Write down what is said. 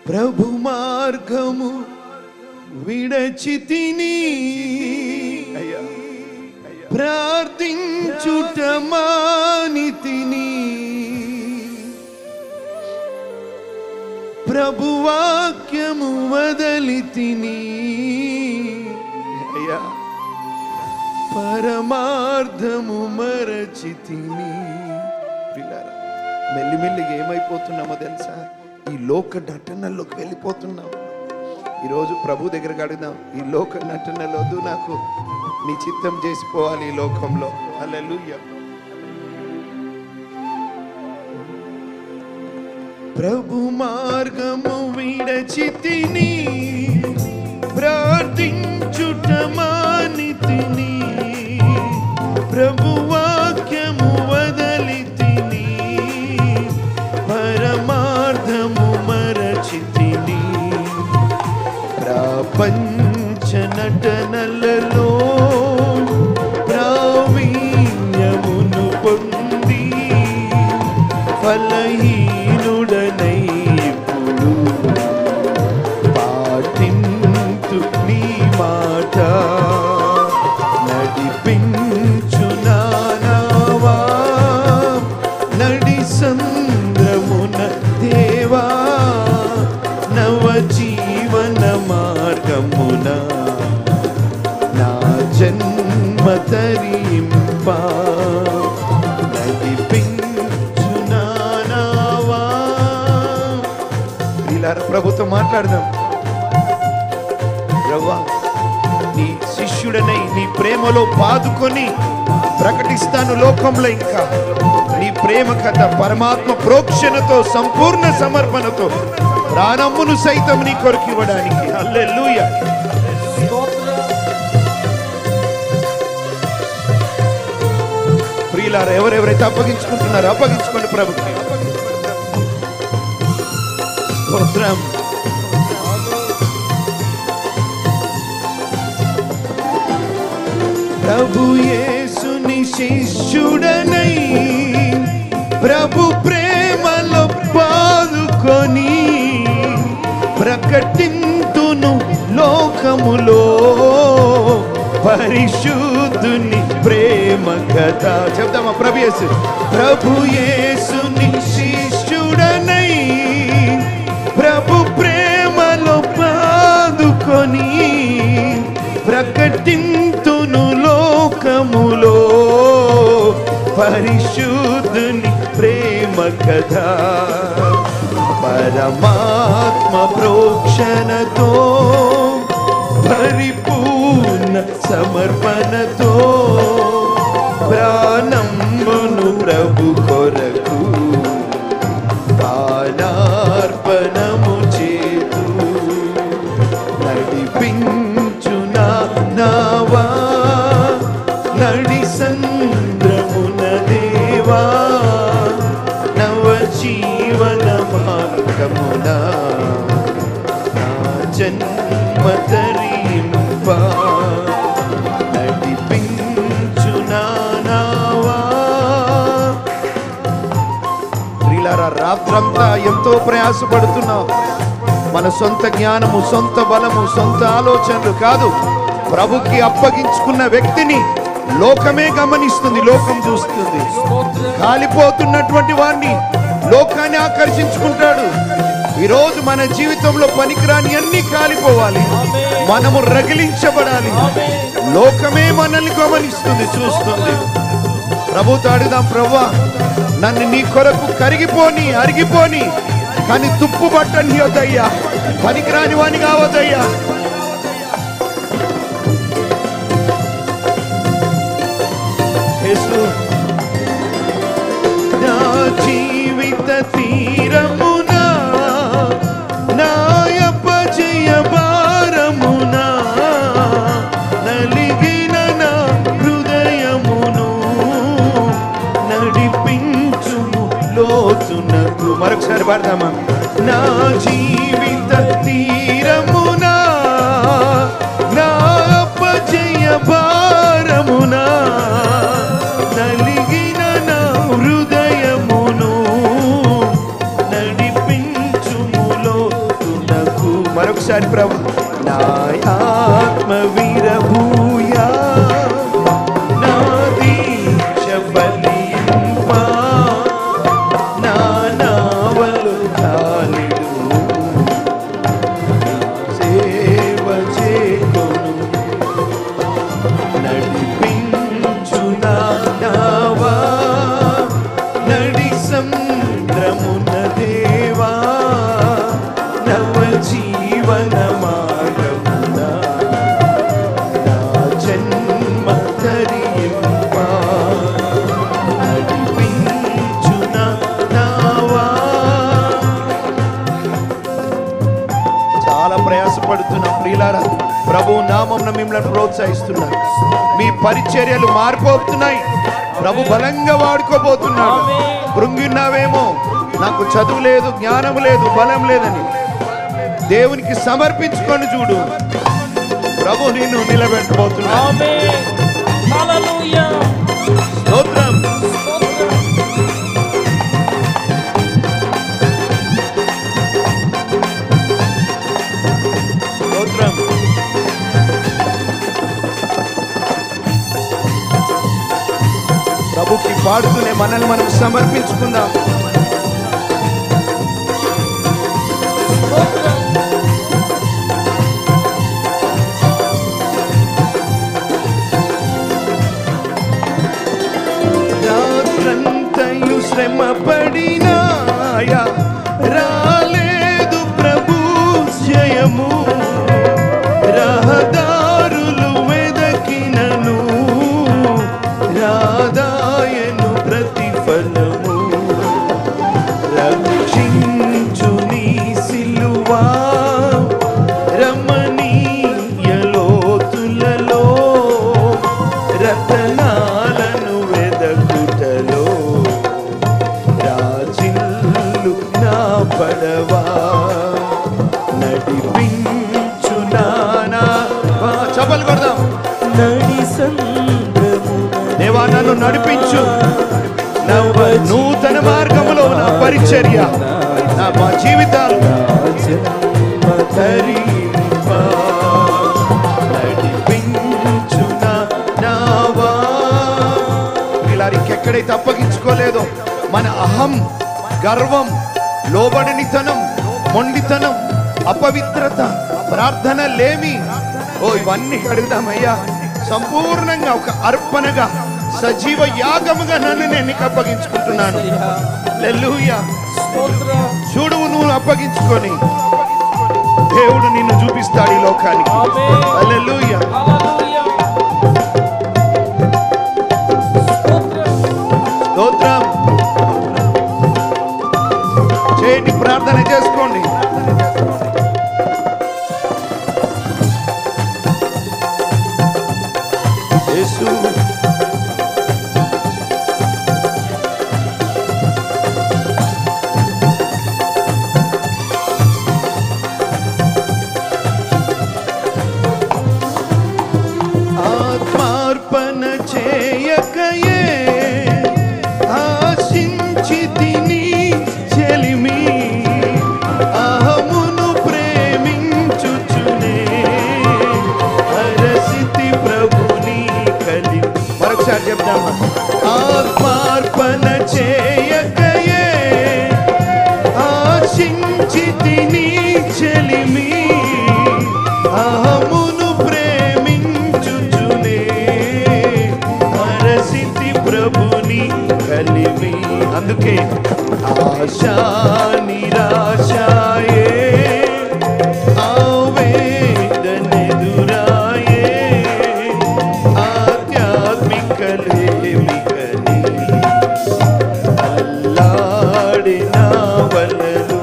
ప్రభు మార్గము విడచితిని, ప్రార్థించుట మానితిని, ప్రభు వాక్యము వదలితిని, అయ్యా పరమార్థము మరచితిని. మెల్లిమెల్లిగా ఏమైపోతున్నామో తెలుసా? ఈ లోక నటనలోకి వెళ్ళిపోతున్నాం. ఈరోజు ప్రభు దగ్గరకు అడుగుదాం, ఈ లోక నటనలో వద్దు, నాకు నీ చిత్తం చేసిపోవాలి ఈ లోకంలో. హల్లెలూయా. ప్రభు మార్గము విడచితిని, ప్రార్థించుట మానితిని, ప్రభు వాక్యము వదలితిని, పరమార్థము మరచితిని. ప్రపంచ నటనలలో ప్రావీణ్యమును పొంది ఫలహీనుడనై ఇప్పుడు పాటింతు నీ మాట. నడిపించు నావా నడి సంద్రమున దేవా, నవ జీవన మార్గమున నా జన్మ తరింప. నడిపించు నావా. ఇలా ప్రభుతో మాట్లాడదాం. ప్రభువా, నీ శిష్యుడనై నీ ప్రేమలో పాదుకొని ప్రకటిస్తాను లోకంలో. ఇంకా నీ ప్రేమ కథ పరమాత్మ ప్రోక్షణతో సంపూర్ణ సమర్పణతో ప్రాణమును సైతం నీ కొరకు ఇవ్వడానికి. హల్లెలూయా. ప్రియులారా, ఎవరెవరైతే అప్పగించుకుంటున్నారో అప్పగించుకోండి ప్రభుకి. స్తోత్రం. ప్రభు యేసుని శిష్యుడనై ప్రభు ప్రేమలో పాదుకొని ప్రకటింతును లోకములో పరిశుద్ధుని ప్రేమ కథ. చెప్దామా? ప్రభు యేసు, ప్రభు యేసుని శిష్యుడనై ప్రభు ప్రేమలో పాదుకొని ప్రకటింతును లోకములో పరిశుద్ధుని ప్రేమ కథ. పరమాత్మ ప్రోక్షణతో పరిపూర్ణ సమర్పణతో ప్రాణమును ప్రభు కొరకు పానార్పణము చేతు. నడిపించు నావా నడి సంద్రమున దేవా, నవ జీవన మార్గమున నా జన్మ తరింప. నడిపించు నావా. ప్రియులారా, రాత్రంతా ఎంతో ప్రయాసపడుతున్నాం. మన సొంత జ్ఞానము, సొంత బలము, సొంత ఆలోచనలు కాదు. ప్రభుకి అప్పగించుకున్న వ్యక్తిని లోకమే గమనిస్తుంది, లోకం చూస్తుంది. కాలిపోతున్నటువంటి వాడిని లోకాన్ని ఆకర్షించుకుంటాడు. ఈరోజు మన జీవితంలో పనికిరాని అన్ని కాలిపోవాలి, మనము రగిలించబడాలి. లోకమే మనల్ని గమనిస్తుంది, చూస్తుంది. ప్రభుతో అడుగుదాం, ప్రభువా నన్ను నీ కొరకు కరిగిపోని అరిగిపోని, కానీ తుప్పు పట్టని వద్దయ్యా, పనికిరాని వాణి కావద్దయ్యా. నా జీవిత తీరమునా నాయపజయ భారమునా నలిగిన నా హృదయమును నడిపించుము లోతునకు. మరొకసారి పాడదామా? నా జీవిత తీరమునా నాయపజయ భారమునా నలిగిన నా హృదయమును నడిపించుము లోతునకు. మరొకసారి ప్రభు. నా ఆత్మ విరభూయా నా దీక్ష ఫలింపా నా నావలు కాలిడు సేవ చేకొను నడిపించు నా నావా నడి సంద్రమున దేవా నవ జీవన మార్గమున నా జన్మ ధరింపా నడిపించు నా నావా. చాలా ప్రయాసపడుతున్న ప్రియులారా, ప్రభు నామమున మిమ్మల్ని ప్రోత్సహిస్తున్నారు. మీ పరిచర్యలు మారిపోతున్నాయి. ప్రభు బలంగా వాడుకోబోతున్నాడు. కృంగిన్నావేమో, నాకు చదువు లేదు, జ్ఞానం లేదు, బలం లేదని దేవునికి సమర్పించుకొని చూడు, ప్రభు నిన్ను నిలబెట్టబోతున్నాడు. స్తోత్రం. స్తోత్రం. ప్రభుకి పాడుతూనే మనల్ని మనం సమర్పించుకుందాం. రాత్రంతయు శ్రమ పడినాయా రాలేదు ప్రభు జయము రహదారులు వెదకినను రాదాయను ప్రతిఫలము రక్షించు నీ సిలువా రమణీయ లోతులలో రతనాలను వెదకుటలో రాజిల్లు నా పడవా నడిపించు నానా. చపలు కొడదాం. నడి సంద్రము దేవా నన్ను నడిపించు, నవ నూతన మార్గములో నా పరిచర్య నా మా జీవితాలు నడిపించు నావా. ఇలా ఇంకెక్కడైతే అప్పగించుకోలేదో మన అహం, గర్వం, లోబడినితనం, మొండితనం, అపవిత్రత, ప్రార్థన లేమి, ఇవన్నీ అడుగుదామయ్యా. సంపూర్ణంగా ఒక అర్పణగా సజీవ యాగముగా నన్ను నేను నీకు అప్పగించుకుంటున్నాను. హల్లెలూయా. చూడు, నువ్వు అప్పగించుకొని దేవుడు నిన్ను చూపిస్తాడు ఈ లోకానికి. హల్లెలూయా. స్తోత్రం. చేయండి, ప్రార్థన చేసుకోండి. యేసు ఆత్మార్పణ చేయకయే ఆశించితిని చెలిమి అహమును ప్రేమించుచునే హరసితి ప్రభుని కలి. మరొకసారి చెప్తామా? ఆత్మార్పణ చేయకయే ఆశించితిని చెలిమి అహమును ప్రేమించుచునే హరసితి ప్రభుని కలిమి. అందుకే ఆశా నిరాశాయే ఆవేదనెదురాయే ఆధ్యాత్మిక లేమికని అల్లాడిన వలలు